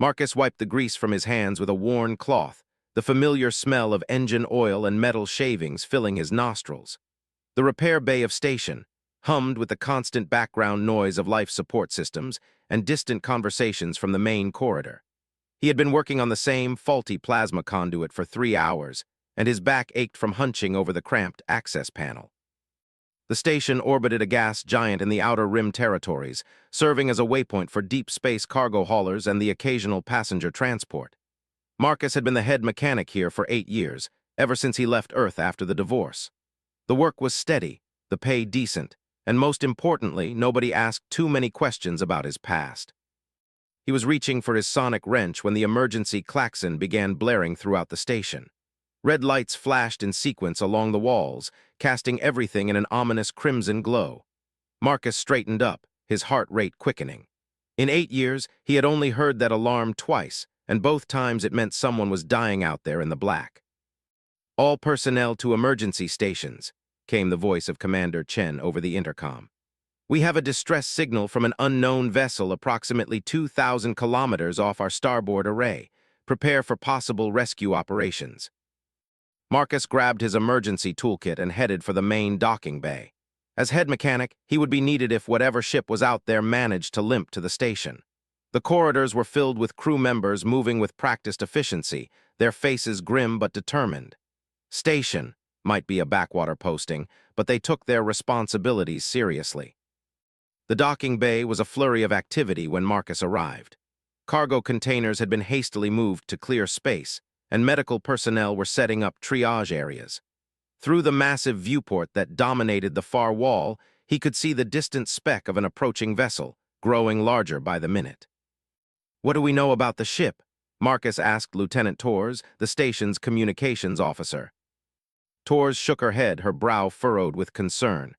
Marcus wiped the grease from his hands with a worn cloth, the familiar smell of engine oil and metal shavings filling his nostrils. The repair bay of station hummed with the constant background noise of life support systems and distant conversations from the main corridor. He had been working on the same faulty plasma conduit for 3 hours, and his back ached from hunching over the cramped access panel. The station orbited a gas giant in the outer rim territories, serving as a waypoint for deep space cargo haulers and the occasional passenger transport. Marcus had been the head mechanic here for 8 years, ever since he left Earth after the divorce. The work was steady, the pay decent, and most importantly, nobody asked too many questions about his past. He was reaching for his sonic wrench when the emergency klaxon began blaring throughout the station. Red lights flashed in sequence along the walls, casting everything in an ominous crimson glow. Marcus straightened up, his heart rate quickening. In 8 years, he had only heard that alarm twice, and both times it meant someone was dying out there in the black. "All personnel to emergency stations," came the voice of Commander Chen over the intercom. "We have a distress signal from an unknown vessel approximately 2,000 kilometers off our starboard array. Prepare for possible rescue operations." Marcus grabbed his emergency toolkit and headed for the main docking bay. As head mechanic, he would be needed if whatever ship was out there managed to limp to the station. The corridors were filled with crew members moving with practiced efficiency, their faces grim but determined. Station might be a backwater posting, but they took their responsibilities seriously. The docking bay was a flurry of activity when Marcus arrived. Cargo containers had been hastily moved to clear space, and medical personnel were setting up triage areas. Through the massive viewport that dominated the far wall, he could see the distant speck of an approaching vessel, growing larger by the minute. "What do we know about the ship?" Marcus asked Lieutenant Torres, the station's communications officer. Torres shook her head, her brow furrowed with concern.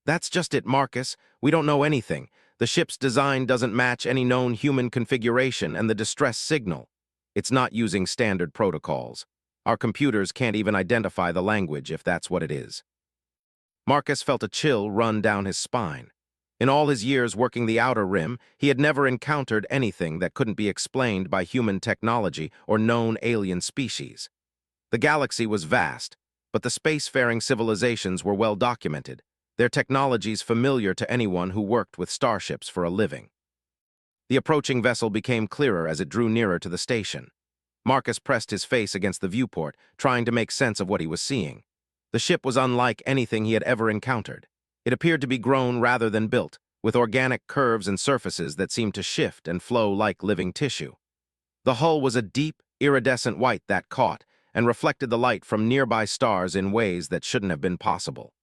"That's just it, Marcus. We don't know anything. The ship's design doesn't match any known human configuration and the distress signal. It's not using standard protocols. Our computers can't even identify the language if that's what it is." Marcus felt a chill run down his spine. In all his years working the outer rim, he had never encountered anything that couldn't be explained by human technology or known alien species. The galaxy was vast, but the spacefaring civilizations were well documented, their technologies familiar to anyone who worked with starships for a living. The approaching vessel became clearer as it drew nearer to the station. Marcus pressed his face against the viewport, trying to make sense of what he was seeing. The ship was unlike anything he had ever encountered. It appeared to be grown rather than built, with organic curves and surfaces that seemed to shift and flow like living tissue. The hull was a deep, iridescent white that caught and reflected the light from nearby stars in ways that shouldn't have been possible.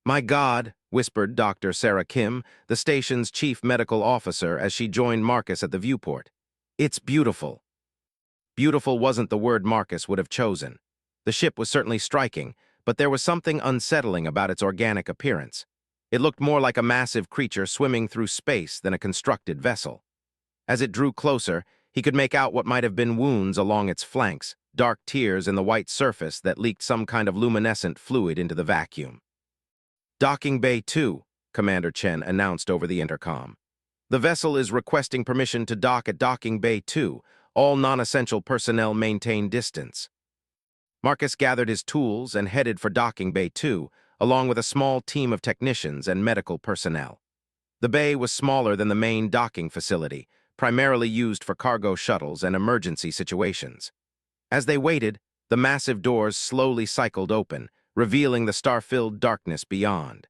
"My God," whispered Dr. Sarah Kim, the station's chief medical officer, as she joined Marcus at the viewport. "It's beautiful." Beautiful wasn't the word Marcus would have chosen. The ship was certainly striking, but there was something unsettling about its organic appearance. It looked more like a massive creature swimming through space than a constructed vessel. As it drew closer, he could make out what might have been wounds along its flanks, dark tears in the white surface that leaked some kind of luminescent fluid into the vacuum. "Docking Bay 2, Commander Chen announced over the intercom. "The vessel is requesting permission to dock at Docking Bay 2. All non-essential personnel maintain distance." Marcus gathered his tools and headed for Docking Bay 2, along with a small team of technicians and medical personnel. The bay was smaller than the main docking facility, primarily used for cargo shuttles and emergency situations. As they waited, the massive doors slowly cycled open, revealing the star-filled darkness beyond.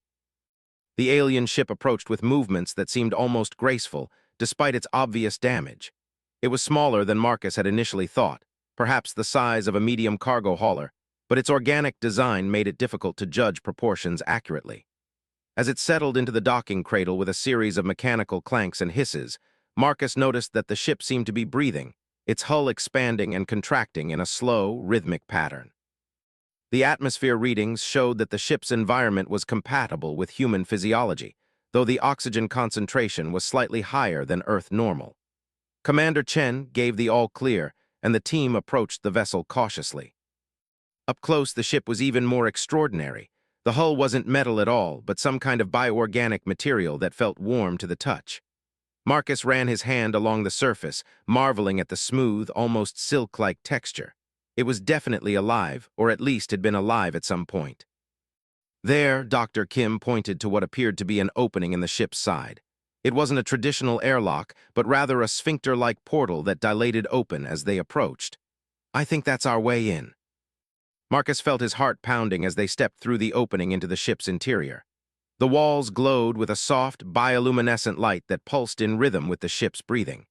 The alien ship approached with movements that seemed almost graceful, despite its obvious damage. It was smaller than Marcus had initially thought, perhaps the size of a medium cargo hauler, but its organic design made it difficult to judge proportions accurately. As it settled into the docking cradle with a series of mechanical clanks and hisses, Marcus noticed that the ship seemed to be breathing, its hull expanding and contracting in a slow, rhythmic pattern. The atmosphere readings showed that the ship's environment was compatible with human physiology, though the oxygen concentration was slightly higher than Earth normal. Commander Chen gave the all-clear, and the team approached the vessel cautiously. Up close, the ship was even more extraordinary. The hull wasn't metal at all, but some kind of bioorganic material that felt warm to the touch. Marcus ran his hand along the surface, marveling at the smooth, almost silk-like texture. It was definitely alive, or at least had been alive at some point. There, Dr. Kim pointed to what appeared to be an opening in the ship's side. It wasn't a traditional airlock, but rather a sphincter-like portal that dilated open as they approached. "I think that's our way in." Marcus felt his heart pounding as they stepped through the opening into the ship's interior. The walls glowed with a soft, bioluminescent light that pulsed in rhythm with the ship's breathing.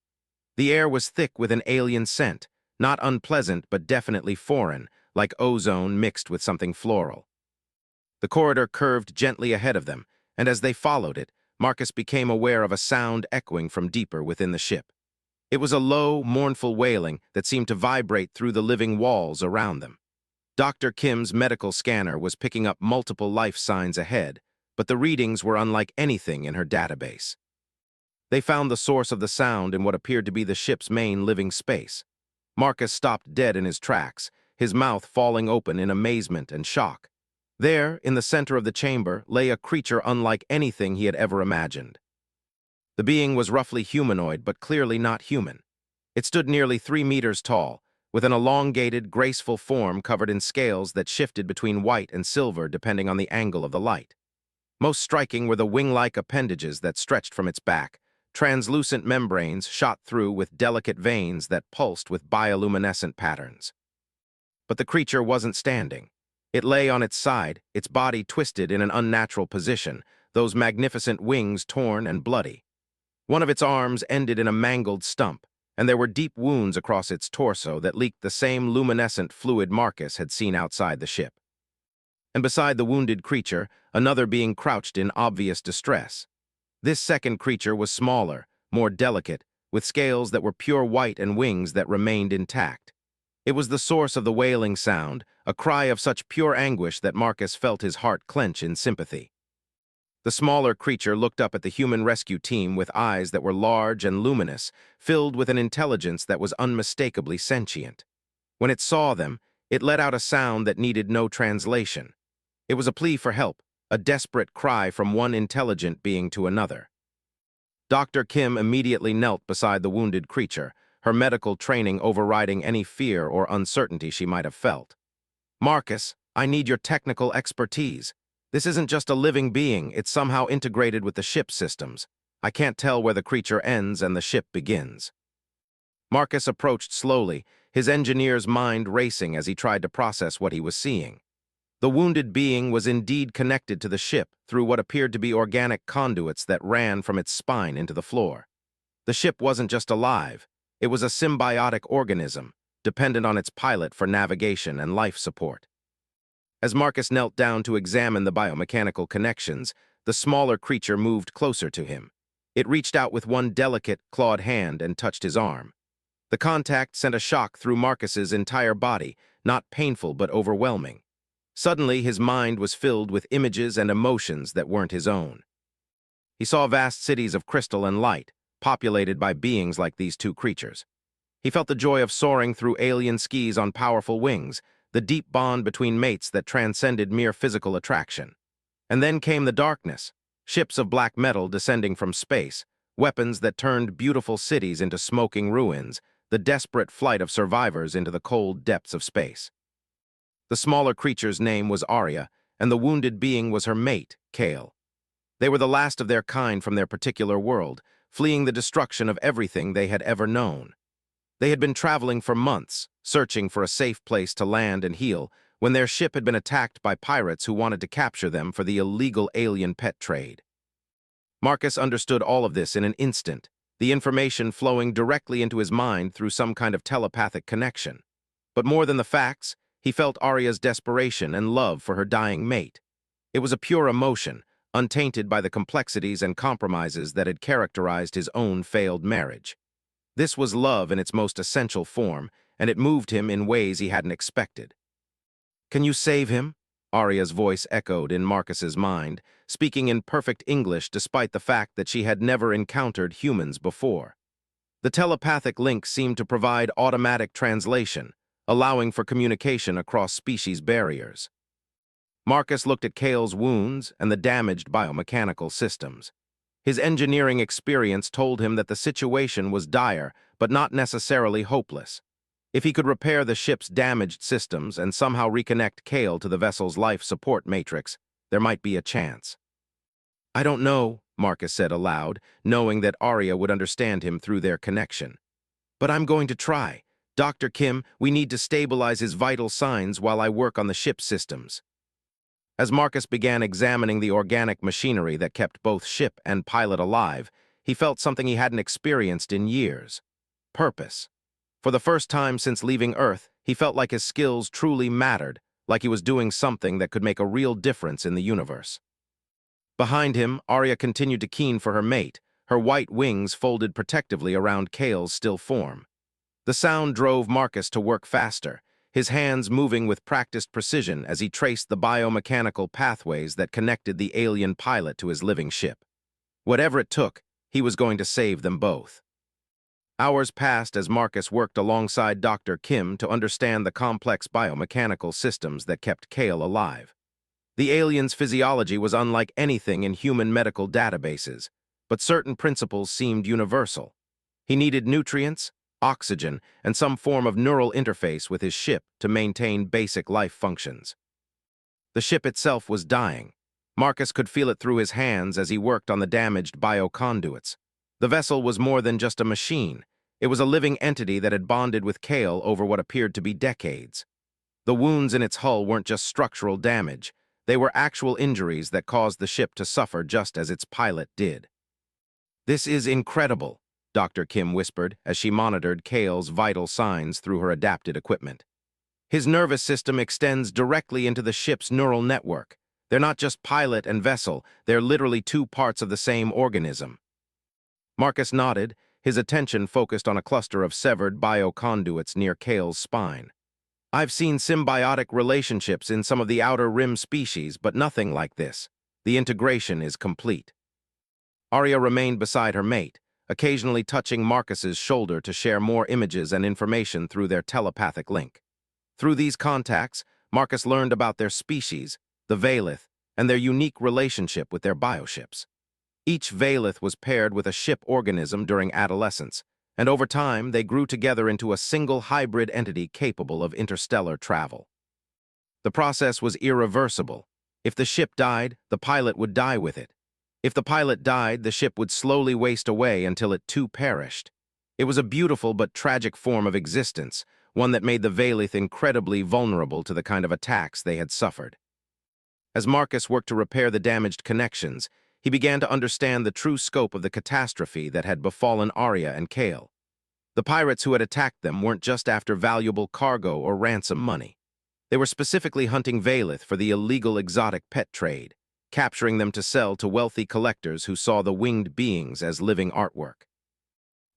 The air was thick with an alien scent, not unpleasant but definitely foreign, like ozone mixed with something floral. The corridor curved gently ahead of them, and as they followed it, Marcus became aware of a sound echoing from deeper within the ship. It was a low, mournful wailing that seemed to vibrate through the living walls around them. Dr. Kim's medical scanner was picking up multiple life signs ahead, but the readings were unlike anything in her database. They found the source of the sound in what appeared to be the ship's main living space. Marcus stopped dead in his tracks, his mouth falling open in amazement and shock. There, in the center of the chamber, lay a creature unlike anything he had ever imagined. The being was roughly humanoid, but clearly not human. It stood nearly 3 meters tall, with an elongated, graceful form covered in scales that shifted between white and silver depending on the angle of the light. Most striking were the wing-like appendages that stretched from its back, translucent membranes shot through with delicate veins that pulsed with bioluminescent patterns. But the creature wasn't standing. It lay on its side, its body twisted in an unnatural position, those magnificent wings torn and bloody. One of its arms ended in a mangled stump, and there were deep wounds across its torso that leaked the same luminescent fluid Marcus had seen outside the ship. And beside the wounded creature, another being crouched in obvious distress. This second creature was smaller, more delicate, with scales that were pure white and wings that remained intact. It was the source of the wailing sound, a cry of such pure anguish that Marcus felt his heart clench in sympathy. The smaller creature looked up at the human rescue team with eyes that were large and luminous, filled with an intelligence that was unmistakably sentient. When it saw them, it let out a sound that needed no translation. It was a plea for help, a desperate cry from one intelligent being to another. Dr. Kim immediately knelt beside the wounded creature, her medical training overriding any fear or uncertainty she might have felt. "Marcus, I need your technical expertise. This isn't just a living being, it's somehow integrated with the ship's systems. I can't tell where the creature ends and the ship begins." Marcus approached slowly, his engineer's mind racing as he tried to process what he was seeing. The wounded being was indeed connected to the ship through what appeared to be organic conduits that ran from its spine into the floor. The ship wasn't just alive, it was a symbiotic organism, dependent on its pilot for navigation and life support. As Marcus knelt down to examine the biomechanical connections, the smaller creature moved closer to him. It reached out with one delicate, clawed hand and touched his arm. The contact sent a shock through Marcus's entire body, not painful but overwhelming. Suddenly, his mind was filled with images and emotions that weren't his own. He saw vast cities of crystal and light, populated by beings like these two creatures. He felt the joy of soaring through alien skis on powerful wings, the deep bond between mates that transcended mere physical attraction. And then came the darkness, ships of black metal descending from space, weapons that turned beautiful cities into smoking ruins, the desperate flight of survivors into the cold depths of space. The smaller creature's name was Arya, and the wounded being was her mate, Kale. They were the last of their kind from their particular world, fleeing the destruction of everything they had ever known. They had been traveling for months, searching for a safe place to land and heal, when their ship had been attacked by pirates who wanted to capture them for the illegal alien pet trade. Marcus understood all of this in an instant, the information flowing directly into his mind through some kind of telepathic connection. But more than the facts, he felt Arya's desperation and love for her dying mate. It was a pure emotion, untainted by the complexities and compromises that had characterized his own failed marriage. This was love in its most essential form, and it moved him in ways he hadn't expected. "Can you save him?" Arya's voice echoed in Marcus's mind, speaking in perfect English despite the fact that she had never encountered humans before. The telepathic link seemed to provide automatic translation, allowing for communication across species barriers. Marcus looked at Kale's wounds and the damaged biomechanical systems. His engineering experience told him that the situation was dire, but not necessarily hopeless. If he could repair the ship's damaged systems and somehow reconnect Kale to the vessel's life support matrix, there might be a chance. "I don't know," Marcus said aloud, knowing that Arya would understand him through their connection. "But I'm going to try. Dr. Kim, we need to stabilize his vital signs while I work on the ship's systems." As Marcus began examining the organic machinery that kept both ship and pilot alive, he felt something he hadn't experienced in years: purpose. For the first time since leaving Earth, he felt like his skills truly mattered, like he was doing something that could make a real difference in the universe. Behind him, Arya continued to keen for her mate, her white wings folded protectively around Kale's still form. The sound drove Marcus to work faster, his hands moving with practiced precision as he traced the biomechanical pathways that connected the alien pilot to his living ship. Whatever it took, he was going to save them both. Hours passed as Marcus worked alongside Dr. Kim to understand the complex biomechanical systems that kept Kale alive. The alien's physiology was unlike anything in human medical databases, but certain principles seemed universal. He needed nutrients, oxygen, and some form of neural interface with his ship to maintain basic life functions. The ship itself was dying. Marcus could feel it through his hands as he worked on the damaged bioconduits. The vessel was more than just a machine. It was a living entity that had bonded with Kale over what appeared to be decades. The wounds in its hull weren't just structural damage. They were actual injuries that caused the ship to suffer just as its pilot did. "This is incredible," Dr. Kim whispered as she monitored Kale's vital signs through her adapted equipment. "His nervous system extends directly into the ship's neural network. They're not just pilot and vessel, they're literally two parts of the same organism." Marcus nodded, his attention focused on a cluster of severed bioconduits near Kale's spine. "I've seen symbiotic relationships in some of the outer rim species, but nothing like this. The integration is complete." Arya remained beside her mate, occasionally touching Marcus's shoulder to share more images and information through their telepathic link. Through these contacts, Marcus learned about their species, the Valith, and their unique relationship with their bioships. Each Valith was paired with a ship organism during adolescence, and over time they grew together into a single hybrid entity capable of interstellar travel. The process was irreversible. If the ship died, the pilot would die with it. If the pilot died, the ship would slowly waste away until it too perished. It was a beautiful but tragic form of existence, one that made the Valith incredibly vulnerable to the kind of attacks they had suffered. As Marcus worked to repair the damaged connections, he began to understand the true scope of the catastrophe that had befallen Arya and Kale. The pirates who had attacked them weren't just after valuable cargo or ransom money. They were specifically hunting Valith for the illegal exotic pet trade, capturing them to sell to wealthy collectors who saw the winged beings as living artwork.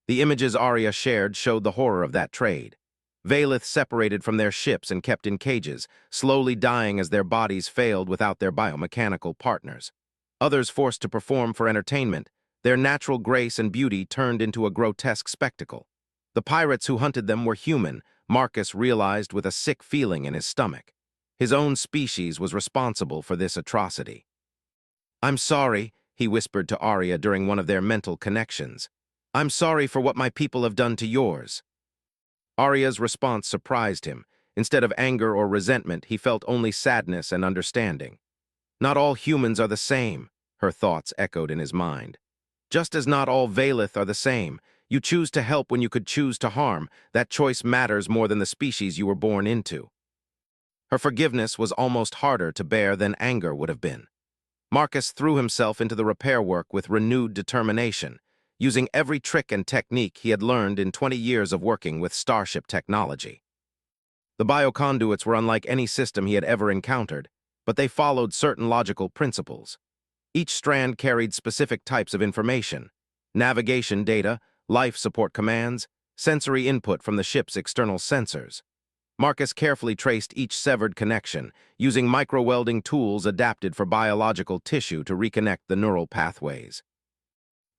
The images Arya shared showed the horror of that trade. Valith separated from their ships and kept in cages, slowly dying as their bodies failed without their biomechanical partners. Others forced to perform for entertainment, their natural grace and beauty turned into a grotesque spectacle. The pirates who hunted them were human, Marcus realized with a sick feeling in his stomach. His own species was responsible for this atrocity. "I'm sorry," he whispered to Arya during one of their mental connections. "I'm sorry for what my people have done to yours." Arya's response surprised him. Instead of anger or resentment, he felt only sadness and understanding. "Not all humans are the same," her thoughts echoed in his mind. "Just as not all Valith are the same. You choose to help when you could choose to harm. That choice matters more than the species you were born into." Her forgiveness was almost harder to bear than anger would have been. Marcus threw himself into the repair work with renewed determination, using every trick and technique he had learned in 20 years of working with starship technology. The bioconduits were unlike any system he had ever encountered, but they followed certain logical principles. Each strand carried specific types of information: navigation data, life support commands, sensory input from the ship's external sensors. Marcus carefully traced each severed connection, using micro-welding tools adapted for biological tissue to reconnect the neural pathways.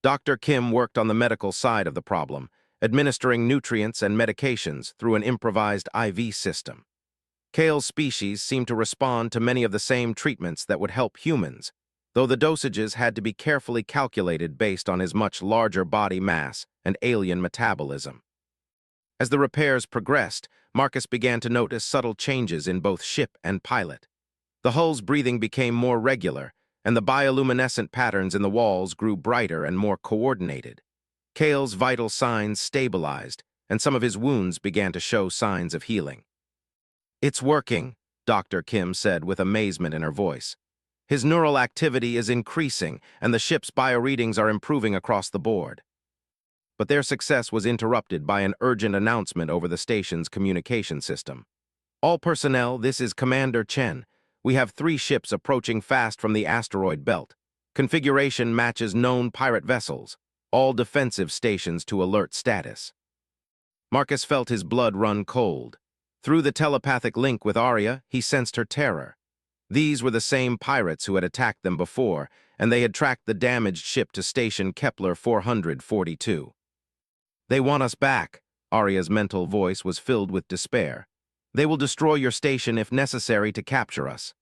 Dr. Kim worked on the medical side of the problem, administering nutrients and medications through an improvised IV system. Kale's species seemed to respond to many of the same treatments that would help humans. though the dosages had to be carefully calculated based on his much larger body mass and alien metabolism. As the repairs progressed, Marcus began to notice subtle changes in both ship and pilot. The hull's breathing became more regular, and the bioluminescent patterns in the walls grew brighter and more coordinated. Kale's vital signs stabilized, and some of his wounds began to show signs of healing. "It's working," Dr. Kim said with amazement in her voice. "His neural activity is increasing, and the ship's bioreadings are improving across the board." But their success was interrupted by an urgent announcement over the station's communication system. "All personnel, this is Commander Chen. We have 3 ships approaching fast from the asteroid belt. Configuration matches known pirate vessels. All defensive stations to alert status." Marcus felt his blood run cold. Through the telepathic link with Arya, he sensed her terror. These were the same pirates who had attacked them before, and they had tracked the damaged ship to station Kepler 442. "They want us back." Arya's mental voice was filled with despair. "They will destroy your station if necessary to capture us."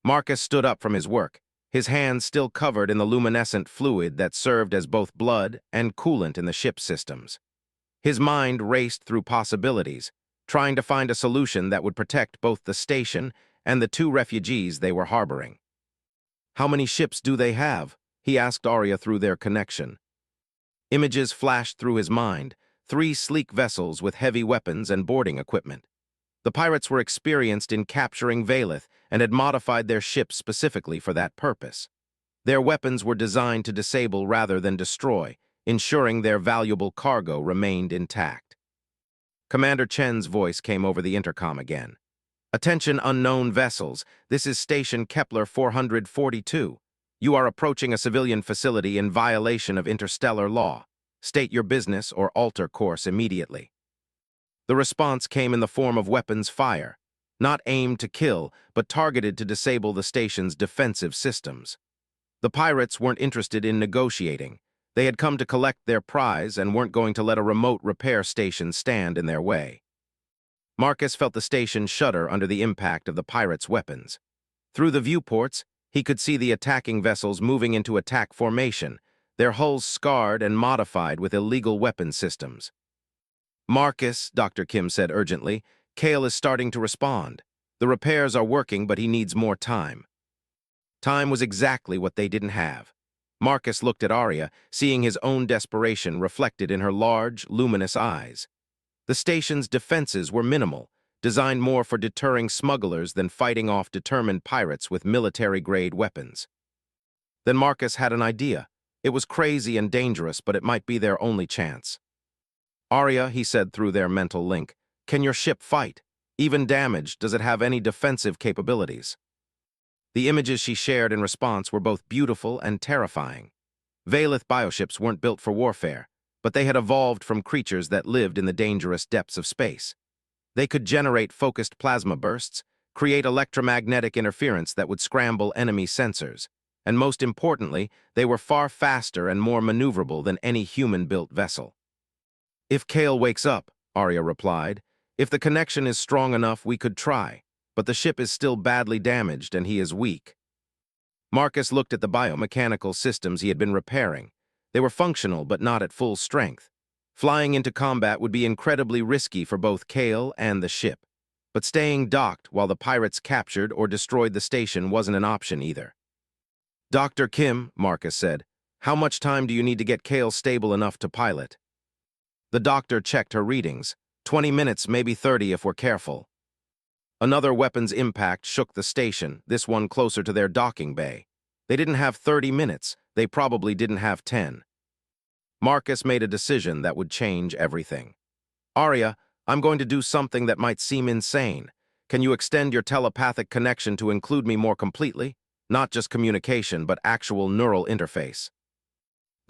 Marcus stood up from his work, his hands still covered in the luminescent fluid that served as both blood and coolant in the ship's systems. His mind raced through possibilities, trying to find a solution that would protect both the station and the 2 refugees they were harboring. "How many ships do they have?" he asked Arya through their connection. Images flashed through his mind, 3 sleek vessels with heavy weapons and boarding equipment. The pirates were experienced in capturing Valeth and had modified their ships specifically for that purpose. Their weapons were designed to disable rather than destroy, ensuring their valuable cargo remained intact. Commander Chen's voice came over the intercom again. "Attention unknown vessels, this is Station Kepler 442. You are approaching a civilian facility in violation of interstellar law. State your business or alter course immediately." The response came in the form of weapons fire, not aimed to kill, but targeted to disable the station's defensive systems. The pirates weren't interested in negotiating. They had come to collect their prize and weren't going to let a remote repair station stand in their way. Marcus felt the station shudder under the impact of the pirates' weapons. Through the viewports, he could see the attacking vessels moving into attack formation, their hulls scarred and modified with illegal weapon systems. "Marcus," Dr. Kim said urgently, "Kale is starting to respond. The repairs are working, but he needs more time." Time was exactly what they didn't have. Marcus looked at Arya, seeing his own desperation reflected in her large, luminous eyes. The station's defenses were minimal, designed more for deterring smugglers than fighting off determined pirates with military-grade weapons. Then Marcus had an idea. It was crazy and dangerous, but it might be their only chance. "Arya," he said through their mental link, "can your ship fight? Even damaged, does it have any defensive capabilities?" The images she shared in response were both beautiful and terrifying. Valeth bioships weren't built for warfare, but they had evolved from creatures that lived in the dangerous depths of space. They could generate focused plasma bursts, create electromagnetic interference that would scramble enemy sensors, and most importantly, they were far faster and more maneuverable than any human-built vessel. "If Kale wakes up," Arya replied, "if the connection is strong enough, we could try, but the ship is still badly damaged and he is weak." Marcus looked at the biomechanical systems he had been repairing. They were functional, but not at full strength. Flying into combat would be incredibly risky for both Kale and the ship, but staying docked while the pirates captured or destroyed the station wasn't an option either. "Dr. Kim," Marcus said, "how much time do you need to get Kale stable enough to pilot?" The doctor checked her readings. 20 minutes, maybe 30 if we're careful." Another weapon's impact shook the station, this one closer to their docking bay. They didn't have 30 minutes, they probably didn't have 10. Marcus made a decision that would change everything. "Arya, I'm going to do something that might seem insane. Can you extend your telepathic connection to include me more completely? Not just communication, but actual neural interface."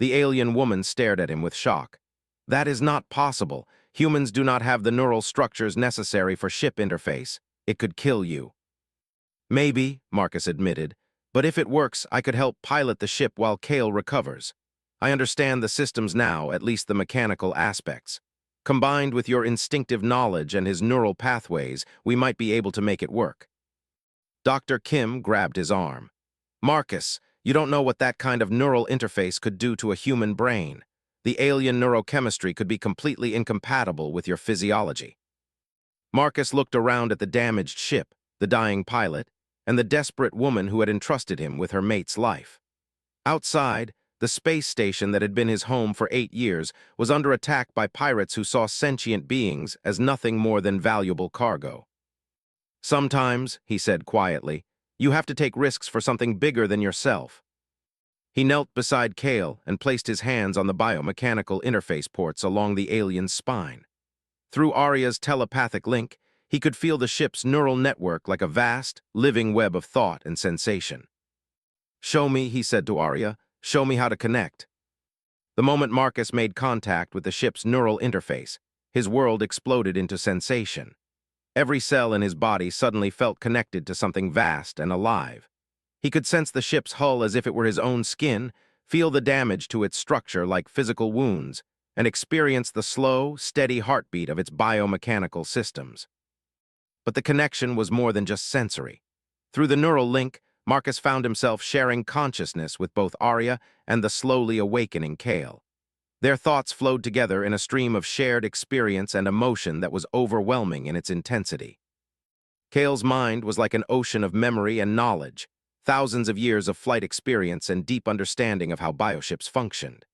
The alien woman stared at him with shock. "That is not possible. Humans do not have the neural structures necessary for ship interface. It could kill you." "Maybe," Marcus admitted, "but if it works, I could help pilot the ship while Kale recovers. I understand the systems now, at least the mechanical aspects. Combined with your instinctive knowledge and his neural pathways, we might be able to make it work." Dr. Kim grabbed his arm. "Marcus, You don't know what that kind of neural interface could do to a human brain. The alien neurochemistry could be completely incompatible with your physiology. Marcus looked around at the damaged ship, the dying pilot, and the desperate woman who had entrusted him with her mate's life. Outside, the space station that had been his home for 8 years was under attack by pirates who saw sentient beings as nothing more than valuable cargo. "Sometimes," he said quietly, "you have to take risks for something bigger than yourself." He knelt beside Kale and placed his hands on the biomechanical interface ports along the alien's spine. Through Arya's telepathic link, he could feel the ship's neural network like a vast, living web of thought and sensation. "Show me," he said to Arya, "show me how to connect." The moment Marcus made contact with the ship's neural interface, his world exploded into sensation. Every cell in his body suddenly felt connected to something vast and alive. He could sense the ship's hull as if it were his own skin, feel the damage to its structure like physical wounds, and experience the slow, steady heartbeat of its biomechanical systems. But the connection was more than just sensory. Through the neural link, Marcus found himself sharing consciousness with both Arya and the slowly awakening Kale. Their thoughts flowed together in a stream of shared experience and emotion that was overwhelming in its intensity. Kale's mind was like an ocean of memory and knowledge, thousands of years of flight experience and deep understanding of how bioships functioned.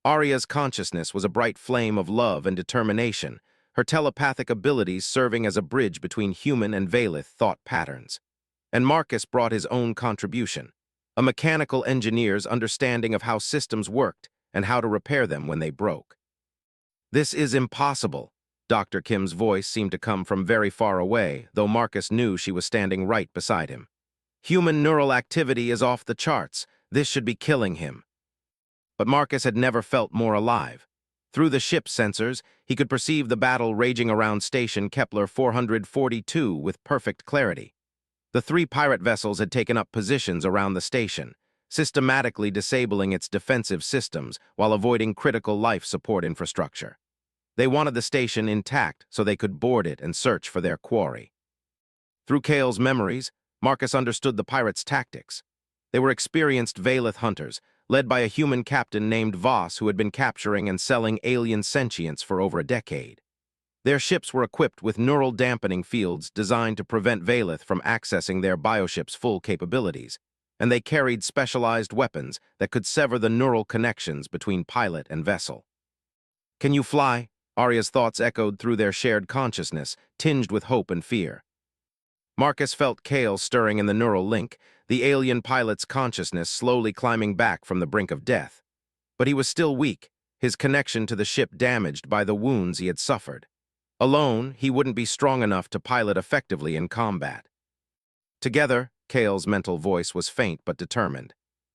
Arya's consciousness was a bright flame of love and determination, her telepathic abilities serving as a bridge between human and Valith thought patterns. And Marcus brought his own contribution, a mechanical engineer's understanding of how systems worked and how to repair them when they broke. "This is impossible." Dr. Kim's voice seemed to come from very far away, though Marcus knew she was standing right beside him. "Human neural activity is off the charts. This should be killing him." But Marcus had never felt more alive. Through the ship's sensors, he could perceive the battle raging around Station Kepler 442 with perfect clarity. The 3 pirate vessels had taken up positions around the station, systematically disabling its defensive systems while avoiding critical life support infrastructure. They wanted the station intact so they could board it and search for their quarry. Through Kale's memories, Marcus understood the pirates' tactics. They were experienced Valith hunters, led by a human captain named Voss who had been capturing and selling alien sentients for over a decade. Their ships were equipped with neural dampening fields designed to prevent Valith from accessing their bioship's full capabilities, and they carried specialized weapons that could sever the neural connections between pilot and vessel. "Can you fly?" Arya's thoughts echoed through their shared consciousness, tinged with hope and fear. Marcus felt Kale stirring in the neural link, the alien pilot's consciousness slowly climbing back from the brink of death. But he was still weak, his connection to the ship damaged by the wounds he had suffered. Alone, he wouldn't be strong enough to pilot effectively in combat. Together, Kale's mental voice was faint but determined.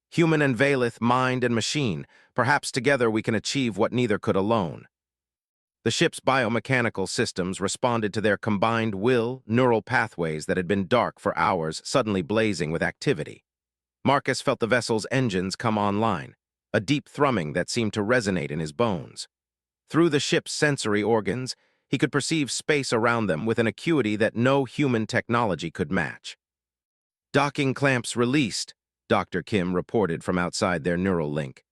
"Human and Valith, mind and machine, perhaps together we can achieve what neither could alone." The ship's biomechanical systems responded to their combined will, neural pathways that had been dark for hours suddenly blazing with activity. Marcus felt the vessel's engines come online, a deep thrumming that seemed to resonate in his bones. Through the ship's sensory organs, he could perceive space around them with an acuity that no human technology could match. "Docking clamps released," Dr. Kim reported from outside their neural link.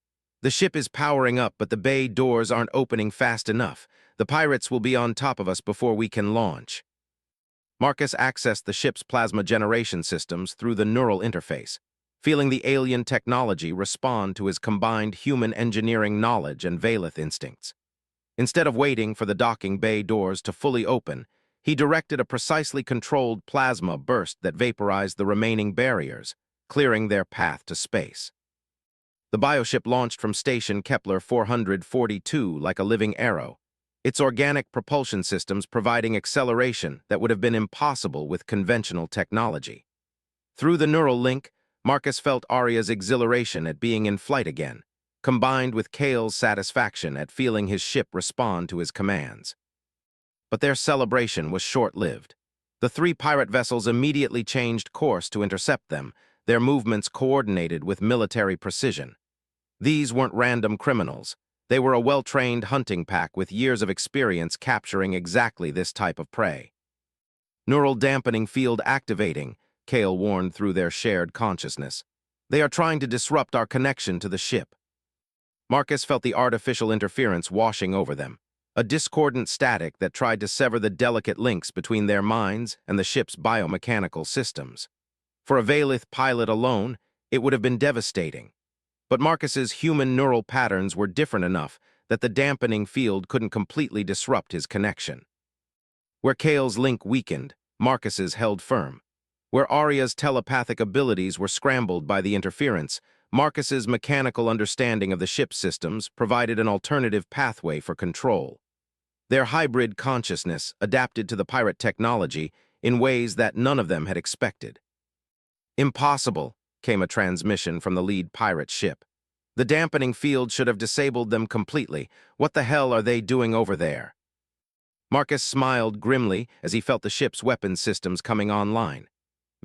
"The ship is powering up, but the bay doors aren't opening fast enough. The pirates will be on top of us before we can launch." Marcus accessed the ship's plasma generation systems through the neural interface, feeling the alien technology respond to his combined human engineering knowledge and Valith instincts. Instead of waiting for the docking bay doors to fully open, he directed a precisely controlled plasma burst that vaporized the remaining barriers, clearing their path to space. The bioship launched from Station Kepler 442 like a living arrow, its organic propulsion systems providing acceleration that would have been impossible with conventional technology. Through the neural link, Marcus felt Arya's exhilaration at being in flight again, combined with Kale's satisfaction at feeling his ship respond to his commands. But their celebration was short-lived. The 3 pirate vessels immediately changed course to intercept them, their movements coordinated with military precision. These weren't random criminals. They were a well-trained hunting pack with years of experience capturing exactly this type of prey. "Neural dampening field activating," Kale warned through their shared consciousness. They are trying to disrupt our connection to the ship. Marcus felt the artificial interference washing over them, a discordant static that tried to sever the delicate links between their minds and the ship's biomechanical systems. For a Valith pilot alone, it would have been devastating. But Marcus's human neural patterns were different enough that the dampening field couldn't completely disrupt his connection. Where Kale's link weakened, Marcus's held firm. Where Arya's telepathic abilities were scrambled by the interference, Marcus's mechanical understanding of the ship's systems provided an alternative pathway for control. Their hybrid consciousness adapted to the pirate technology in ways that none of them had expected. "Impossible," came a transmission from the lead pirate ship. "The dampening field should have disabled them completely. What the hell are they doing over there?" Marcus smiled grimly as he felt the ship's weapons systems coming online.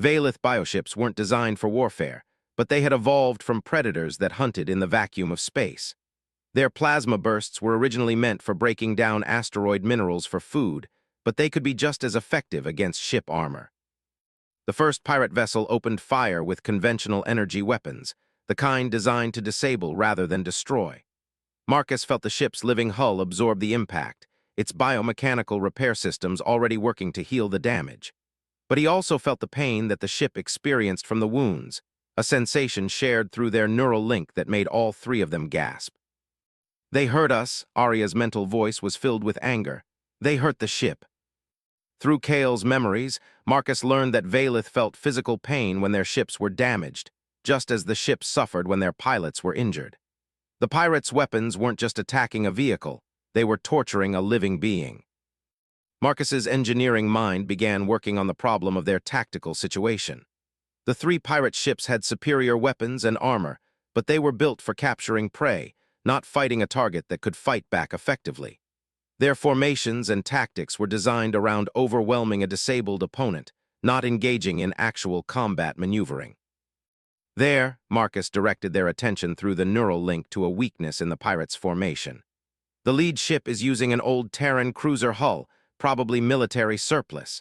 Valith bioships weren't designed for warfare, but they had evolved from predators that hunted in the vacuum of space. Their plasma bursts were originally meant for breaking down asteroid minerals for food, but they could be just as effective against ship armor. The first pirate vessel opened fire with conventional energy weapons, the kind designed to disable rather than destroy. Marcus felt the ship's living hull absorb the impact, its biomechanical repair systems already working to heal the damage. But he also felt the pain that the ship experienced from the wounds, a sensation shared through their neural link that made all three of them gasp. "They hurt us," Arya's mental voice was filled with anger. "They hurt the ship." Through Kale's memories, Marcus learned that Valith felt physical pain when their ships were damaged, just as the ships suffered when their pilots were injured. The pirates' weapons weren't just attacking a vehicle, they were torturing a living being. Marcus's engineering mind began working on the problem of their tactical situation. The three pirate ships had superior weapons and armor, but they were built for capturing prey, not fighting a target that could fight back effectively. Their formations and tactics were designed around overwhelming a disabled opponent, not engaging in actual combat maneuvering. There, Marcus directed their attention through the neural link to a weakness in the pirates' formation. The lead ship is using an old Terran cruiser hull, probably military surplus.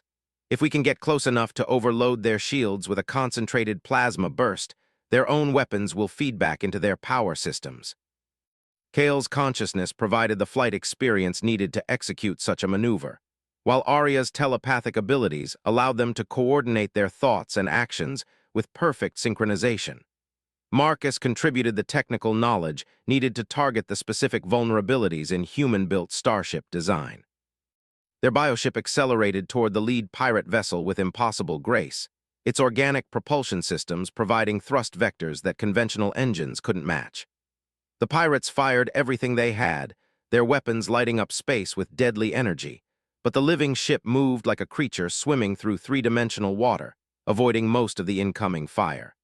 If we can get close enough to overload their shields with a concentrated plasma burst, their own weapons will feed back into their power systems. Kale's consciousness provided the flight experience needed to execute such a maneuver, while Arya's telepathic abilities allowed them to coordinate their thoughts and actions with perfect synchronization. Marcus contributed the technical knowledge needed to target the specific vulnerabilities in human-built starship design. Their bioship accelerated toward the lead pirate vessel with impossible grace, its organic propulsion systems providing thrust vectors that conventional engines couldn't match. The pirates fired everything they had, their weapons lighting up space with deadly energy, but the living ship moved like a creature swimming through three-dimensional water, avoiding most of the incoming fire.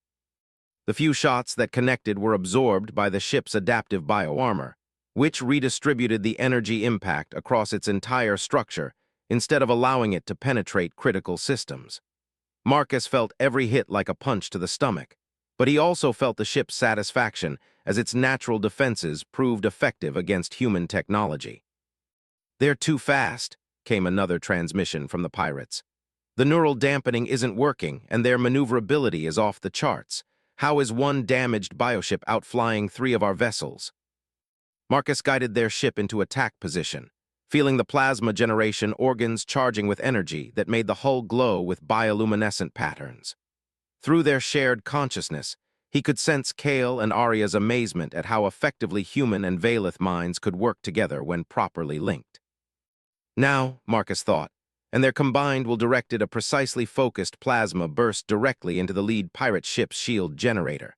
The few shots that connected were absorbed by the ship's adaptive bioarmor, which redistributed the energy impact across its entire structure instead of allowing it to penetrate critical systems. Marcus felt every hit like a punch to the stomach, but he also felt the ship's satisfaction as its natural defenses proved effective against human technology. "They're too fast," came another transmission from the pirates. "The neural dampening isn't working, and their maneuverability is off the charts. How is one damaged bioship outflying three of our vessels?" Marcus guided their ship into attack position, feeling the plasma generation organs charging with energy that made the hull glow with bioluminescent patterns. Through their shared consciousness, he could sense Kale and Arya's amazement at how effectively human and Valith minds could work together when properly linked. Now, Marcus thought, and their combined will directed a precisely focused plasma burst directly into the lead pirate ship's shield generator.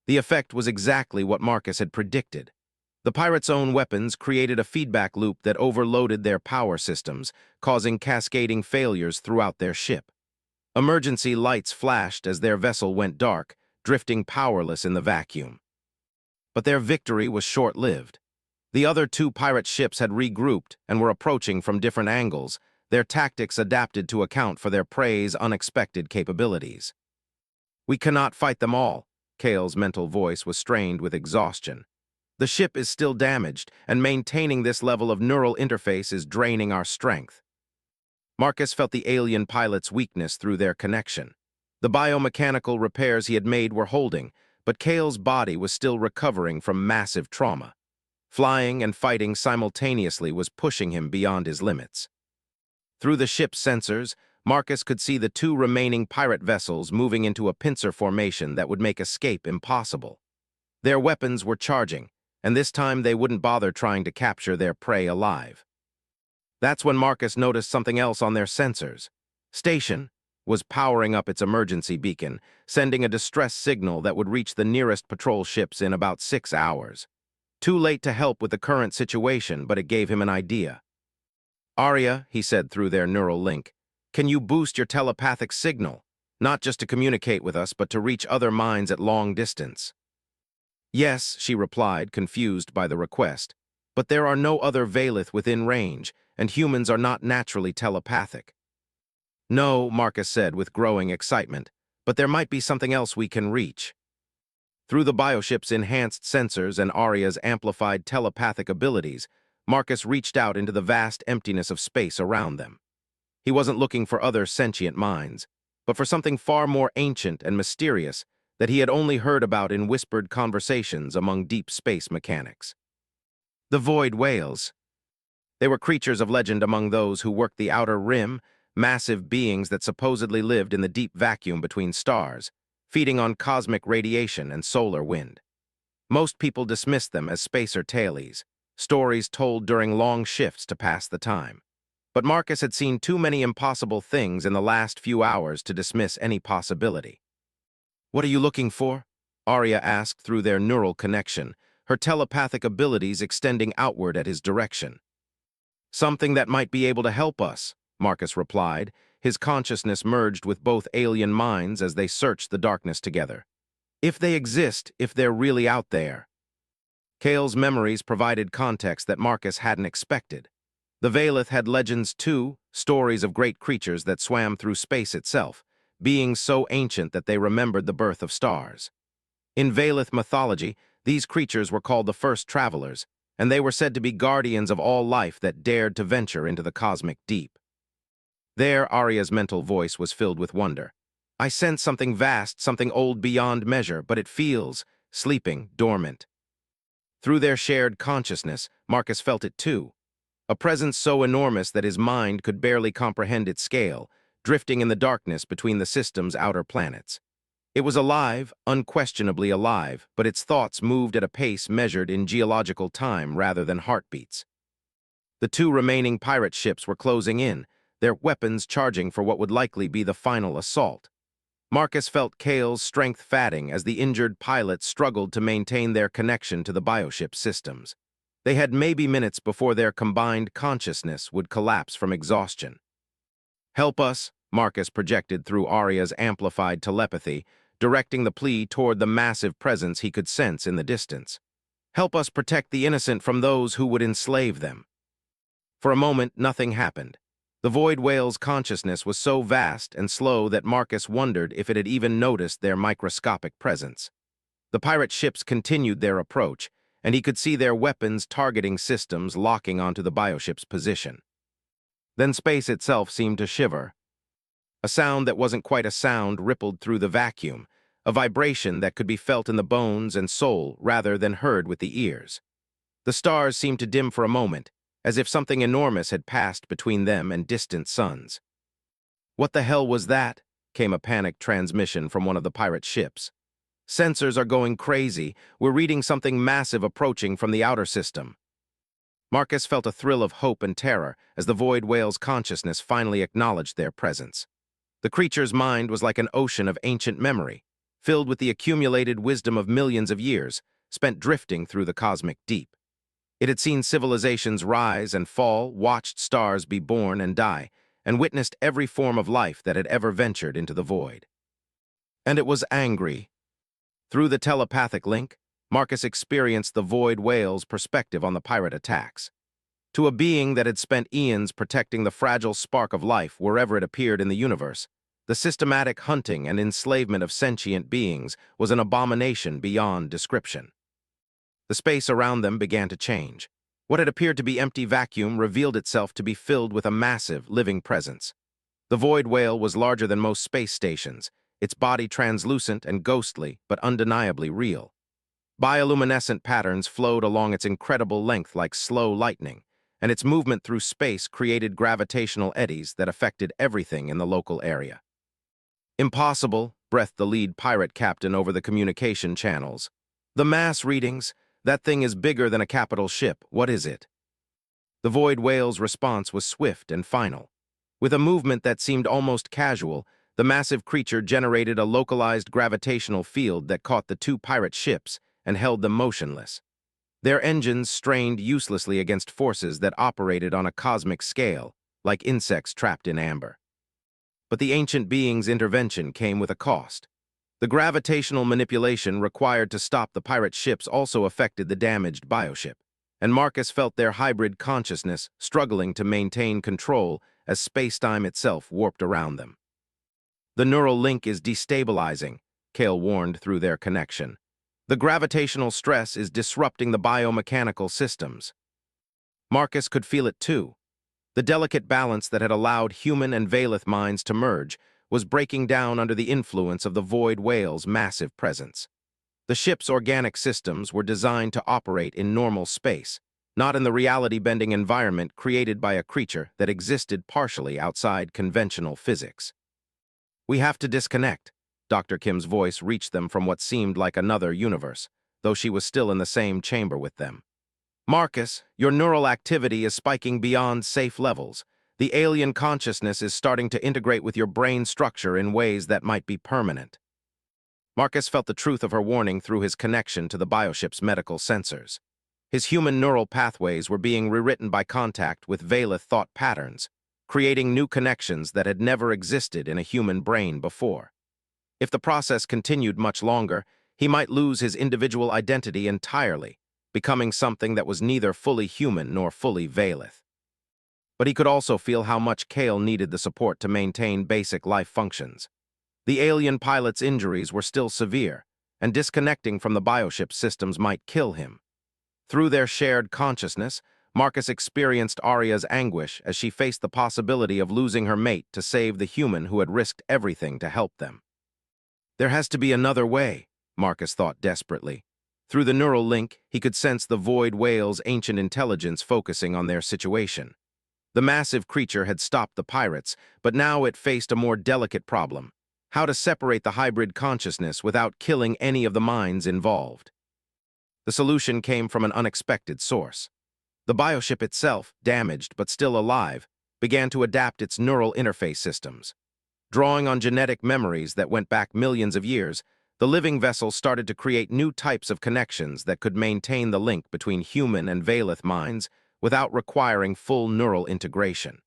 The effect was exactly what Marcus had predicted. The pirates' own weapons created a feedback loop that overloaded their power systems, causing cascading failures throughout their ship. Emergency lights flashed as their vessel went dark, drifting powerless in the vacuum. But their victory was short-lived. The other two pirate ships had regrouped and were approaching from different angles, their tactics adapted to account for their prey's unexpected capabilities. "We cannot fight them all," Kale's mental voice was strained with exhaustion. "The ship is still damaged, and maintaining this level of neural interface is draining our strength." Marcus felt the alien pilot's weakness through their connection. The biomechanical repairs he had made were holding, but Kale's body was still recovering from massive trauma. Flying and fighting simultaneously was pushing him beyond his limits. Through the ship's sensors, Marcus could see the two remaining pirate vessels moving into a pincer formation that would make escape impossible. Their weapons were charging, and this time they wouldn't bother trying to capture their prey alive. That's when Marcus noticed something else on their sensors. Station was powering up its emergency beacon, sending a distress signal that would reach the nearest patrol ships in about 6 hours. Too late to help with the current situation, but it gave him an idea. "Arya," he said through their neural link, "can you boost your telepathic signal, not just to communicate with us, but to reach other minds at long distance?" "Yes," she replied, confused by the request, "but there are no other Valith within range, and humans are not naturally telepathic." "No," Marcus said with growing excitement, "but there might be something else we can reach." Through the bioship's enhanced sensors and Arya's amplified telepathic abilities, Marcus reached out into the vast emptiness of space around them. He wasn't looking for other sentient minds, but for something far more ancient and mysterious that he had only heard about in whispered conversations among deep space mechanics. The void whales. They were creatures of legend among those who worked the outer rim, massive beings that supposedly lived in the deep vacuum between stars, feeding on cosmic radiation and solar wind. Most people dismissed them as spacer tailies, stories told during long shifts to pass the time. But Marcus had seen too many impossible things in the last few hours to dismiss any possibility. "What are you looking for?" Arya asked through their neural connection, her telepathic abilities extending outward at his direction. "Something that might be able to help us," Marcus replied, his consciousness merged with both alien minds as they searched the darkness together. "If they exist, if they're really out there." Kale's memories provided context that Marcus hadn't expected. The Valith had legends too, stories of great creatures that swam through space itself, beings so ancient that they remembered the birth of stars. In Valith mythology, these creatures were called the first travelers, and they were said to be guardians of all life that dared to venture into the cosmic deep. There, Arya's mental voice was filled with wonder. "I sense something vast, something old beyond measure, but it feels sleeping, dormant." Through their shared consciousness, Marcus felt it too. A presence so enormous that his mind could barely comprehend its scale, drifting in the darkness between the system's outer planets. It was alive, unquestionably alive, but its thoughts moved at a pace measured in geological time rather than heartbeats. The two remaining pirate ships were closing in, their weapons charging for what would likely be the final assault. Marcus felt Kale's strength fatting as the injured pilots struggled to maintain their connection to the bioship systems. They had maybe minutes before their combined consciousness would collapse from exhaustion. "Help us," Marcus projected through Arya's amplified telepathy, directing the plea toward the massive presence he could sense in the distance. "Help us protect the innocent from those who would enslave them." For a moment, nothing happened. The void whale's consciousness was so vast and slow that Marcus wondered if it had even noticed their microscopic presence. The pirate ships continued their approach, and he could see their weapons targeting systems locking onto the bioship's position. Then space itself seemed to shiver. A sound that wasn't quite a sound rippled through the vacuum, a vibration that could be felt in the bones and soul rather than heard with the ears. The stars seemed to dim for a moment, as if something enormous had passed between them and distant suns. "What the hell was that?" came a panicked transmission from one of the pirate ships. "Sensors are going crazy. We're reading something massive approaching from the outer system." Marcus felt a thrill of hope and terror as the void whale's consciousness finally acknowledged their presence. The creature's mind was like an ocean of ancient memory, filled with the accumulated wisdom of millions of years, spent drifting through the cosmic deep. It had seen civilizations rise and fall, watched stars be born and die, and witnessed every form of life that had ever ventured into the void. And it was angry. Through the telepathic link, Marcus experienced the void whale's perspective on the pirate attacks. To a being that had spent eons protecting the fragile spark of life wherever it appeared in the universe, the systematic hunting and enslavement of sentient beings was an abomination beyond description. The space around them began to change. What had appeared to be empty vacuum revealed itself to be filled with a massive, living presence. The void whale was larger than most space stations, its body translucent and ghostly, but undeniably real. Bioluminescent patterns flowed along its incredible length like slow lightning, and its movement through space created gravitational eddies that affected everything in the local area. "Impossible," breathed the lead pirate captain over the communication channels. "The mass readings, that thing is bigger than a capital ship. What is it?" The void whale's response was swift and final. With a movement that seemed almost casual, the massive creature generated a localized gravitational field that caught the two pirate ships and held them motionless. Their engines strained uselessly against forces that operated on a cosmic scale, like insects trapped in amber. But the ancient being's intervention came with a cost. The gravitational manipulation required to stop the pirate ships also affected the damaged bioship, and Marcus felt their hybrid consciousness struggling to maintain control as space-time itself warped around them. "The neural link is destabilizing," Kale warned through their connection. "The gravitational stress is disrupting the biomechanical systems." Marcus could feel it too. The delicate balance that had allowed human and Valeth minds to merge was breaking down under the influence of the void whale's massive presence. The ship's organic systems were designed to operate in normal space, not in the reality-bending environment created by a creature that existed partially outside conventional physics. "We have to disconnect." Dr. Kim's voice reached them from what seemed like another universe, though she was still in the same chamber with them. "Marcus, your neural activity is spiking beyond safe levels. The alien consciousness is starting to integrate with your brain structure in ways that might be permanent." Marcus felt the truth of her warning through his connection to the bioship's medical sensors. His human neural pathways were being rewritten by contact with Valeth thought patterns, creating new connections that had never existed in a human brain before. If the process continued much longer, he might lose his individual identity entirely, becoming something that was neither fully human nor fully Valeth. But he could also feel how much Kale needed the support to maintain basic life functions. The alien pilot's injuries were still severe, and disconnecting from the bioship systems might kill him. Through their shared consciousness, Marcus experienced Arya's anguish as she faced the possibility of losing her mate to save the human who had risked everything to help them. There has to be another way, Marcus thought desperately. Through the neural link, he could sense the void whale's ancient intelligence focusing on their situation. The massive creature had stopped the pirates, but now it faced a more delicate problem: how to separate the hybrid consciousness without killing any of the minds involved. The solution came from an unexpected source. The bioship itself, damaged but still alive, began to adapt its neural interface systems. Drawing on genetic memories that went back millions of years, the living vessel started to create new types of connections that could maintain the link between human and Valeth minds without requiring full neural integration.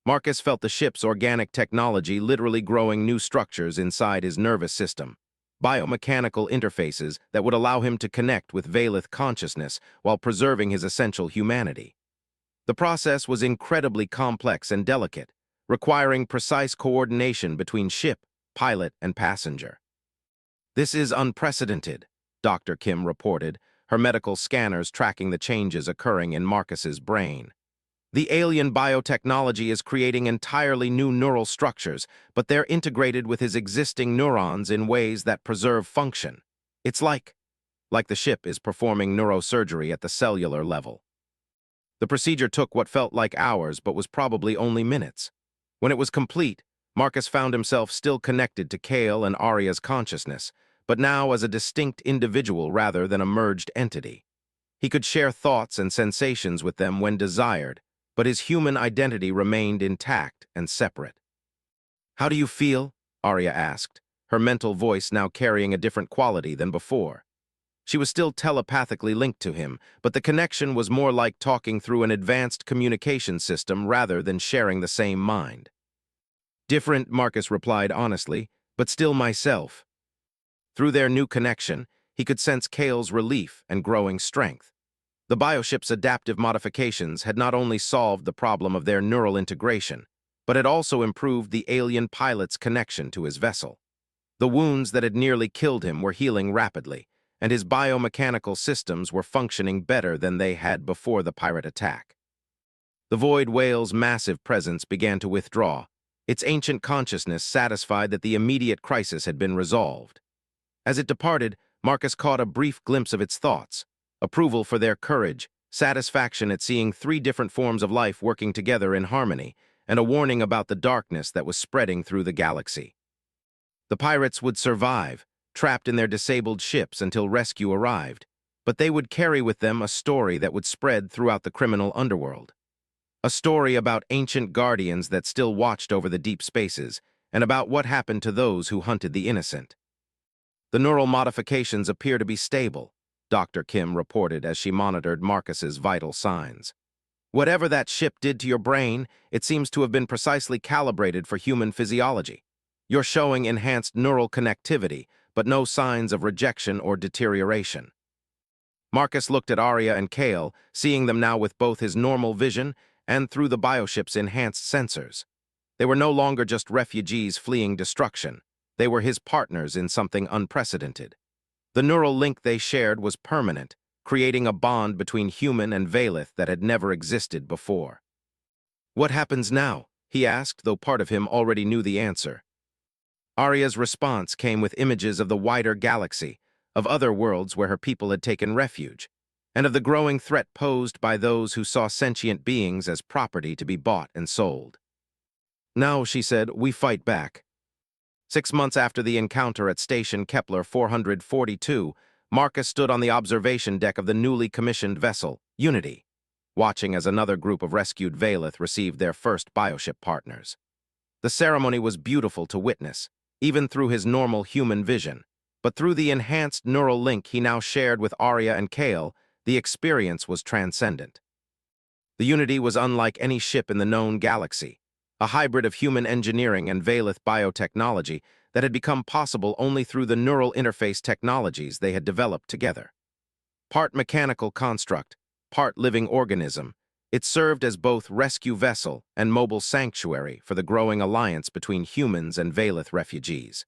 Marcus felt the ship's organic technology literally growing new structures inside his nervous system, biomechanical interfaces that would allow him to connect with Valeth consciousness while preserving his essential humanity. The process was incredibly complex and delicate, requiring precise coordination between ship, pilot, and passenger. "This is unprecedented," Dr. Kim reported, her medical scanners tracking the changes occurring in Marcus's brain. "The alien biotechnology is creating entirely new neural structures, but they're integrated with his existing neurons in ways that preserve function. It's like the ship is performing neurosurgery at the cellular level." The procedure took what felt like hours but was probably only minutes. When it was complete, Marcus found himself still connected to Kale and Arya's consciousness, but now as a distinct individual rather than a merged entity. He could share thoughts and sensations with them when desired, but his human identity remained intact and separate. "How do you feel?" Arya asked, her mental voice now carrying a different quality than before. She was still telepathically linked to him, but the connection was more like talking through an advanced communication system rather than sharing the same mind. "Different," Marcus replied honestly, "but still myself." Through their new connection, he could sense Kale's relief and growing strength. The bioship's adaptive modifications had not only solved the problem of their neural integration, but had also improved the alien pilot's connection to his vessel. The wounds that had nearly killed him were healing rapidly, and his biomechanical systems were functioning better than they had before the pirate attack. The void whale's massive presence began to withdraw, its ancient consciousness satisfied that the immediate crisis had been resolved. As it departed, Marcus caught a brief glimpse of its thoughts: approval for their courage, satisfaction at seeing three different forms of life working together in harmony, and a warning about the darkness that was spreading through the galaxy. The pirates would survive, trapped in their disabled ships until rescue arrived, but they would carry with them a story that would spread throughout the criminal underworld. A story about ancient guardians that still watched over the deep spaces, and about what happened to those who hunted the innocent. The neural modifications appear to be stable, Dr. Kim reported as she monitored Marcus's vital signs. Whatever that ship did to your brain, it seems to have been precisely calibrated for human physiology. You're showing enhanced neural connectivity, but no signs of rejection or deterioration. Marcus looked at Arya and Kale, seeing them now with both his normal vision and through the bioship's enhanced sensors. They were no longer just refugees fleeing destruction. They were his partners in something unprecedented. The neural link they shared was permanent, creating a bond between human and Valeth that had never existed before. "What happens now?" he asked, though part of him already knew the answer. Arya's response came with images of the wider galaxy, of other worlds where her people had taken refuge, and of the growing threat posed by those who saw sentient beings as property to be bought and sold. "Now," she said, "we fight back." 6 months after the encounter at Station Kepler 442, Marcus stood on the observation deck of the newly commissioned vessel, Unity, watching as another group of rescued Valeth received their first bioship partners. The ceremony was beautiful to witness, even through his normal human vision, but through the enhanced neural link he now shared with Arya and Kale, the experience was transcendent. The Unity was unlike any ship in the known galaxy, a hybrid of human engineering and Valeth biotechnology that had become possible only through the neural interface technologies they had developed together. Part mechanical construct, part living organism, it served as both rescue vessel and mobile sanctuary for the growing alliance between humans and Valeth refugees.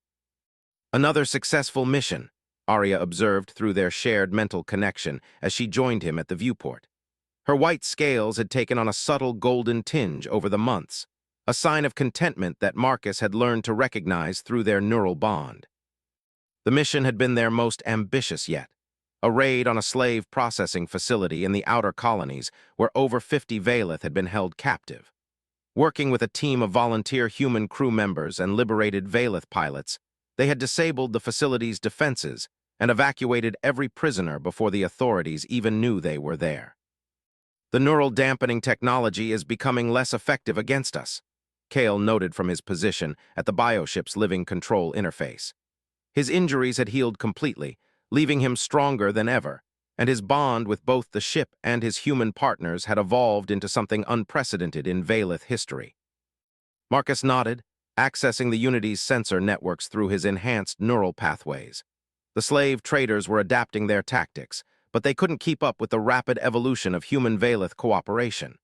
"Another successful mission," Arya observed through their shared mental connection as she joined him at the viewport. Her white scales had taken on a subtle golden tinge over the months, a sign of contentment that Marcus had learned to recognize through their neural bond. The mission had been their most ambitious yet, a raid on a slave processing facility in the outer colonies where over 50 Valeth had been held captive. Working with a team of volunteer human crew members and liberated Valeth pilots, they had disabled the facility's defenses and evacuated every prisoner before the authorities even knew they were there. "The neural dampening technology is becoming less effective against us," Kale noted from his position at the bioship's living control interface. His injuries had healed completely, leaving him stronger than ever, and his bond with both the ship and his human partners had evolved into something unprecedented in Valeth history. Marcus nodded, accessing the Unity's sensor networks through his enhanced neural pathways. The slave traders were adapting their tactics, but they couldn't keep up with the rapid evolution of human-Valeth cooperation.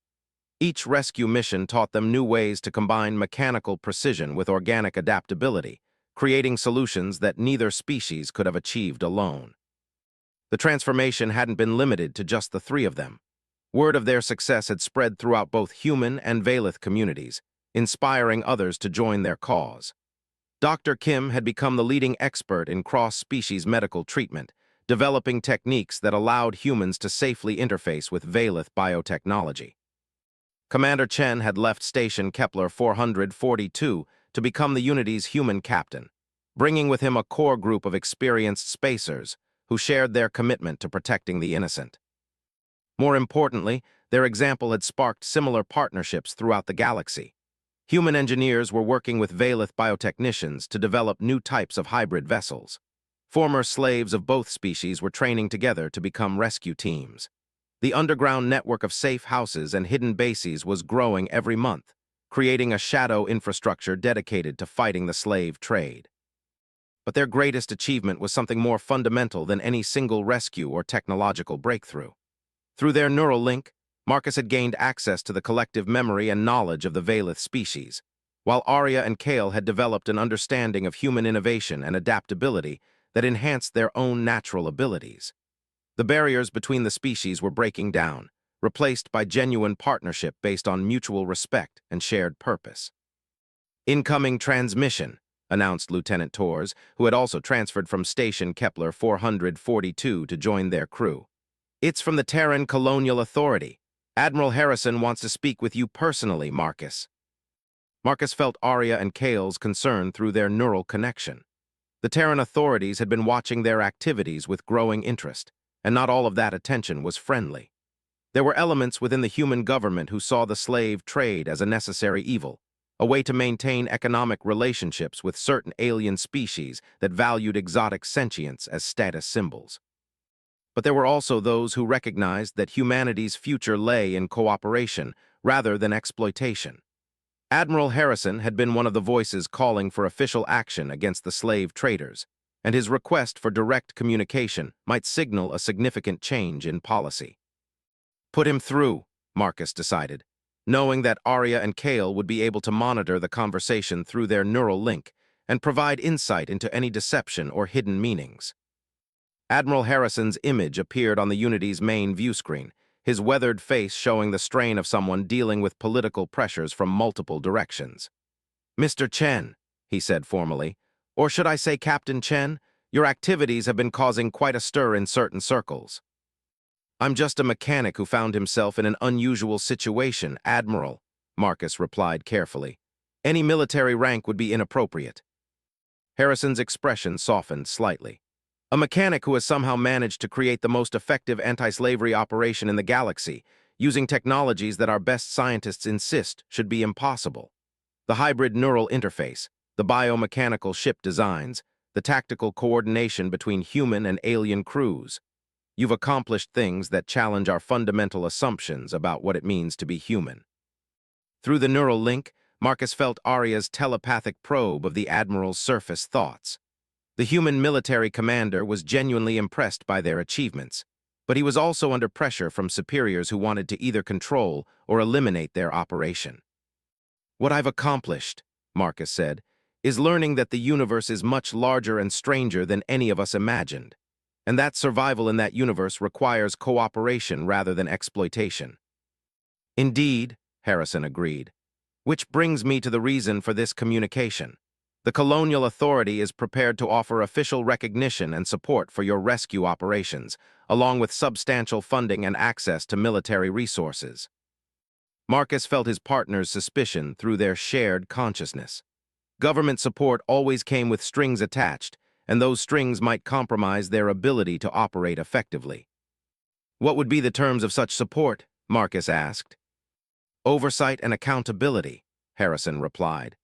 Each rescue mission taught them new ways to combine mechanical precision with organic adaptability, creating solutions that neither species could have achieved alone. The transformation hadn't been limited to just the three of them. Word of their success had spread throughout both human and Valeth communities, inspiring others to join their cause. Dr. Kim had become the leading expert in cross-species medical treatment, developing techniques that allowed humans to safely interface with Valeth biotechnology. Commander Chen had left Station Kepler 442 to become the Unity's human captain, bringing with him a core group of experienced spacers who shared their commitment to protecting the innocent. More importantly, their example had sparked similar partnerships throughout the galaxy. Human engineers were working with Valeth biotechnicians to develop new types of hybrid vessels. Former slaves of both species were training together to become rescue teams. The underground network of safe houses and hidden bases was growing every month, creating a shadow infrastructure dedicated to fighting the slave trade. But their greatest achievement was something more fundamental than any single rescue or technological breakthrough. Through their neural link, Marcus had gained access to the collective memory and knowledge of the Valeth species, while Arya and Kale had developed an understanding of human innovation and adaptability that enhanced their own natural abilities. The barriers between the species were breaking down, replaced by genuine partnership based on mutual respect and shared purpose. Incoming transmission, announced Lieutenant Torres, who had also transferred from Station Kepler 442 to join their crew. It's from the Terran Colonial Authority. Admiral Harrison wants to speak with you personally, Marcus. Marcus felt Arya and Kale's concern through their neural connection. The Terran authorities had been watching their activities with growing interest, and not all of that attention was friendly. There were elements within the human government who saw the slave trade as a necessary evil, a way to maintain economic relationships with certain alien species that valued exotic sentience as status symbols. But there were also those who recognized that humanity's future lay in cooperation rather than exploitation. Admiral Harrison had been one of the voices calling for official action against the slave traders, and his request for direct communication might signal a significant change in policy. Put him through, Marcus decided, knowing that Arya and Kale would be able to monitor the conversation through their neural link and provide insight into any deception or hidden meanings. Admiral Harrison's image appeared on the Unity's main view screen, his weathered face showing the strain of someone dealing with political pressures from multiple directions. "Mr. Chen," he said formally, "or should I say Captain Chen, your activities have been causing quite a stir in certain circles." "I'm just a mechanic who found himself in an unusual situation, Admiral," Marcus replied carefully. "Any military rank would be inappropriate." Harrison's expression softened slightly. "A mechanic who has somehow managed to create the most effective anti-slavery operation in the galaxy, using technologies that our best scientists insist should be impossible. The hybrid neural interface, the biomechanical ship designs, the tactical coordination between human and alien crews. You've accomplished things that challenge our fundamental assumptions about what it means to be human." Through the neural link, Marcus felt Arya's telepathic probe of the Admiral's surface thoughts. The human military commander was genuinely impressed by their achievements, but he was also under pressure from superiors who wanted to either control or eliminate their operation. "What I've accomplished," Marcus said, "is learning that the universe is much larger and stranger than any of us imagined, and that survival in that universe requires cooperation rather than exploitation." "Indeed," Harrison agreed. "Which brings me to the reason for this communication. The Colonial Authority is prepared to offer official recognition and support for your rescue operations, along with substantial funding and access to military resources." Marcus felt his partner's suspicion through their shared consciousness. Government support always came with strings attached, and those strings might compromise their ability to operate effectively. "What would be the terms of such support?" Marcus asked. "Oversight and accountability," Harrison replied.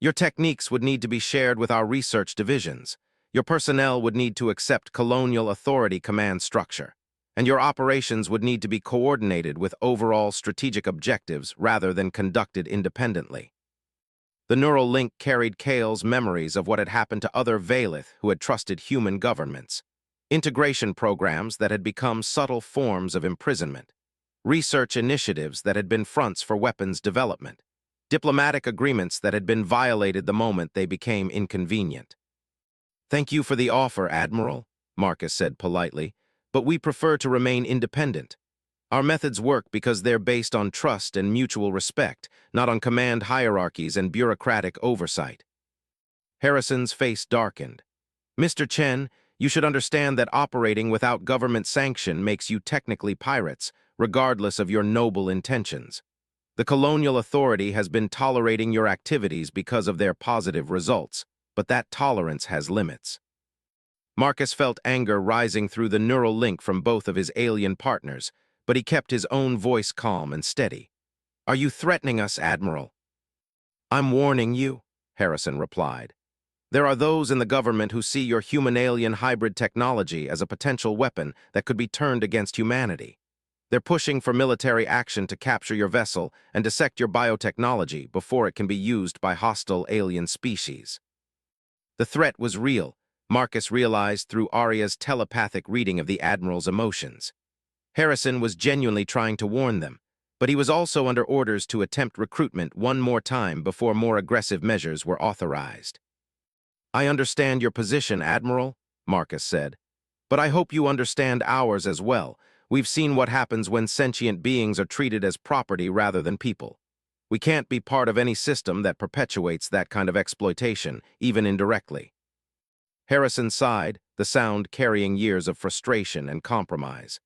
"Your techniques would need to be shared with our research divisions. Your personnel would need to accept Colonial Authority command structure, and your operations would need to be coordinated with overall strategic objectives rather than conducted independently." The neural link carried Kale's memories of what had happened to other Valith who had trusted human governments. Integration programs that had become subtle forms of imprisonment. Research initiatives that had been fronts for weapons development. Diplomatic agreements that had been violated the moment they became inconvenient. "Thank you for the offer, Admiral," Marcus said politely, "but we prefer to remain independent. Our methods work because they're based on trust and mutual respect, not on command hierarchies and bureaucratic oversight." Harrison's face darkened. "Mr. Chen, you should understand that operating without government sanction makes you technically pirates, regardless of your noble intentions. The Colonial Authority has been tolerating your activities because of their positive results, but that tolerance has limits." Marcus felt anger rising through the neural link from both of his alien partners, but he kept his own voice calm and steady. "Are you threatening us, Admiral?" "I'm warning you," Harrison replied. "There are those in the government who see your human-alien hybrid technology as a potential weapon that could be turned against humanity. They're pushing for military action to capture your vessel and dissect your biotechnology before it can be used by hostile alien species." The threat was real, Marcus realized through Arya's telepathic reading of the Admiral's emotions. Harrison was genuinely trying to warn them, but he was also under orders to attempt recruitment one more time before more aggressive measures were authorized. "I understand your position, Admiral," Marcus said, "but I hope you understand ours as well. We've seen what happens when sentient beings are treated as property rather than people. We can't be part of any system that perpetuates that kind of exploitation, even indirectly. Harrison sighed, the sound carrying years of frustration and compromise.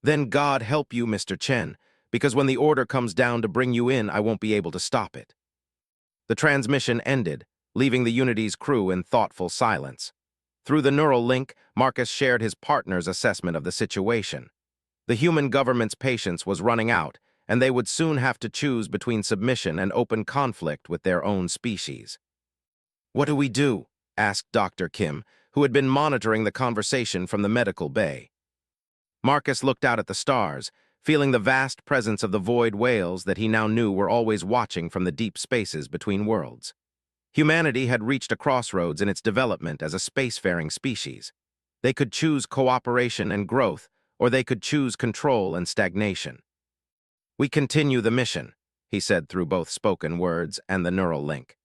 Then God help you, Mr. Chen, because when the order comes down to bring you in, I won't be able to stop it. The transmission ended, leaving the Unity's crew in thoughtful silence. Through the neural link, Marcus shared his partner's assessment of the situation. The human government's patience was running out, and they would soon have to choose between submission and open conflict with their own species. "What do we do?" asked Dr. Kim, who had been monitoring the conversation from the medical bay. Marcus looked out at the stars, feeling the vast presence of the void whales that he now knew were always watching from the deep spaces between worlds. Humanity had reached a crossroads in its development as a spacefaring species. They could choose cooperation and growth, or they could choose control and stagnation. "We continue the mission," he said through both spoken words and the neural link.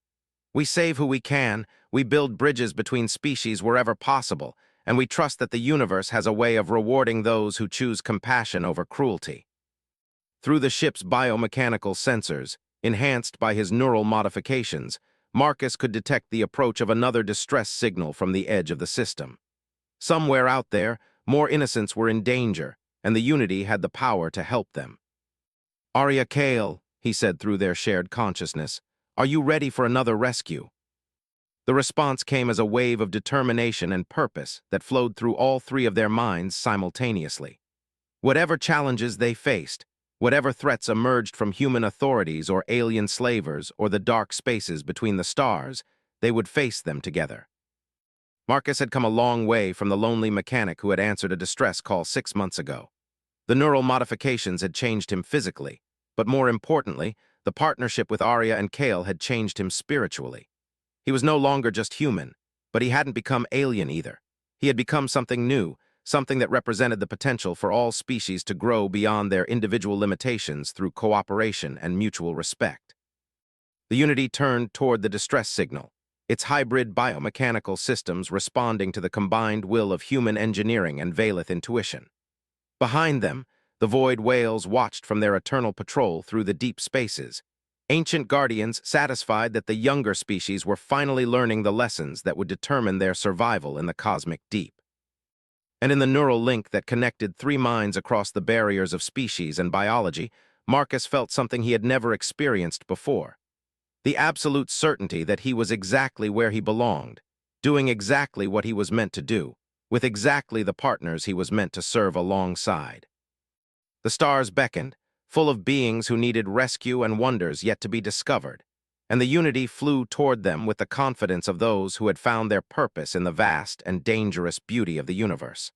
"We save who we can, we build bridges between species wherever possible, and we trust that the universe has a way of rewarding those who choose compassion over cruelty." Through the ship's biomechanical sensors, enhanced by his neural modifications, Marcus could detect the approach of another distress signal from the edge of the system. Somewhere out there, more innocents were in danger, and the Unity had the power to help them. "Arya Kale," he said through their shared consciousness, "are you ready for another rescue?" The response came as a wave of determination and purpose that flowed through all three of their minds simultaneously. Whatever challenges they faced, whatever threats emerged from human authorities or alien slavers or the dark spaces between the stars, they would face them together. Marcus had come a long way from the lonely mechanic who had answered a distress call 6 months ago. The neural modifications had changed him physically, but more importantly, the partnership with Arya and Kale had changed him spiritually. He was no longer just human, but he hadn't become alien either. He had become something new, something that represented the potential for all species to grow beyond their individual limitations through cooperation and mutual respect. The Unity turned toward the distress signal, its hybrid biomechanical systems responding to the combined will of human engineering and Valeth intuition. Behind them, the void whales watched from their eternal patrol through the deep spaces, ancient guardians satisfied that the younger species were finally learning the lessons that would determine their survival in the cosmic deep. And in the neural link that connected three minds across the barriers of species and biology, Marcus felt something he had never experienced before. The absolute certainty that he was exactly where he belonged, doing exactly what he was meant to do, with exactly the partners he was meant to serve alongside. The stars beckoned, full of beings who needed rescue and wonders yet to be discovered, and the Unity flew toward them with the confidence of those who had found their purpose in the vast and dangerous beauty of the universe.